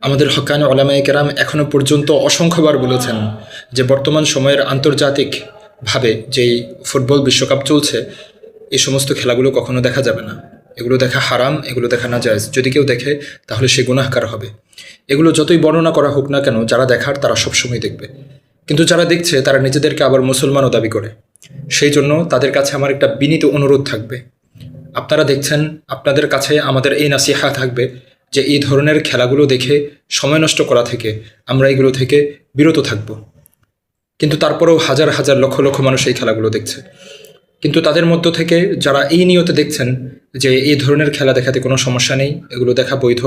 আমাদের হক্কানি উলামায়ে কেরাম এখনও পর্যন্ত অসংখ্যবার বলেছেন যে বর্তমান সময়ের আন্তর্জাতিকভাবে যেই ফুটবল বিশ্বকাপ চলছে এই সমস্ত খেলাগুলো কখনো দেখা যাবে না। এগুলো দেখা হারাম, এগুলো দেখা নাজায়েজ। যদি কেউ দেখে তাহলে সে গুনাহগার হবে। এগুলো যতই বর্ণনা করা হোক না কেন, যারা দেখার তারা সবসময় দেখবে, কিন্তু যারা দেখছে তারা নিজেদেরকে আবার মুসলমানও দাবি করে। সেই জন্য তাদের কাছে আমার একটা বিনীত অনুরোধ থাকবে, আপনারা দেখছেন, আপনাদের কাছে আমাদের এই নাসিহা থাকবে যে এই ধরনের খেলাগুলো দেখে সময় নষ্ট করা থেকে আমরা এগুলো থেকে বিরত থাকব। কিন্তু তারপরেও হাজার হাজার লক্ষ লক্ষ মানুষ এই খেলাগুলো দেখছে, কিন্তু তাদের মধ্য থেকে যারা এই নিয়তে দেখছেন যে এই ধরনের খেলা দেখাতে কোনো সমস্যা নেই, এগুলো দেখা বৈধ,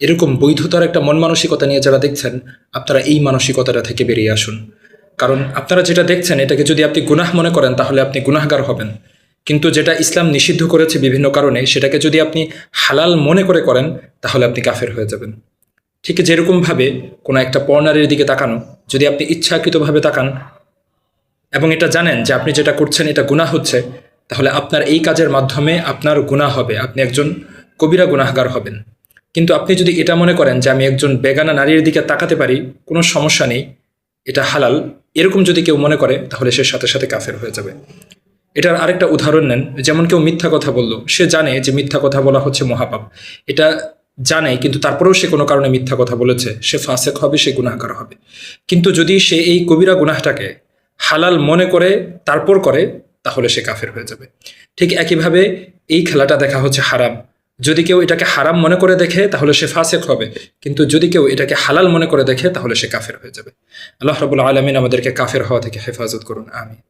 এরকম বৈধতার একটা মন মানসিকতা নিয়ে যারা দেখছেন, আপনারা এই মানসিকতাটা থেকে বেরিয়ে আসুন। কারণ আপনারা যেটা দেখছেন এটাকে যদি আপনি গুনাহ মনে করেন তাহলে আপনি গুনাহগার হবেন, কিন্তু যেটা ইসলাম নিষিদ্ধ করেছে বিভিন্ন কারণে সেটাকে যদি আপনি হালাল মনে করে করেন তাহলে আপনি কাফের হয়ে যাবেন। ঠিক যেরকমভাবে কোনো একটা পর্নারের দিকে তাকানো, যদি আপনি ইচ্ছাকৃতভাবে তাকান এবং এটা জানেন যে আপনি যেটা করছেন এটা গুনাহ হচ্ছে, তাহলে আপনার এই কাজের মাধ্যমে আপনার গুনাহ হবে, আপনি একজন কবিরা গুনাহগার হবেন। কিন্তু আপনি যদি এটা মনে করেন যে আমি একজন বেগানা নারীর দিকে তাকাতে পারি, কোনো সমস্যা নেই, এটা হালাল, এরকম যদি কেউ মনে করে তাহলে সে সাথে সাথে কাফের হয়ে যাবে। এটার আরেকটা উদাহরণ নেন, যেমন কেউ মিথ্যা কথা বলল, সে জানে যে মিথ্যা কথা বলা হচ্ছে মহাপাপ, এটা জানে, কিন্তু তারপরেও সে কোনো কারণে মিথ্যা কথা বলেছে, সে ফাসেক হবে, সে গুনাহগার হবে। কিন্তু যদি সে এই কবিরা গুনাহটাকে হালাল মনে করে তারপর করে তাহলে সে কাফের হয়ে যাবে। ঠিক একইভাবে এই খেলাটা দেখা হচ্ছে হারাম, যদি কেউ এটাকে হারাম মনে করে দেখে তাহলে সে ফাসেক হবে, কিন্তু যদি কেউ এটাকে হালাল মনে করে দেখে তাহলে সে কাফের হয়ে যাবে। আল্লাহ রাব্বুল আলামিন আমাদেরকে কাফের হওয়া থেকে হেফাজত করুন, আমিন।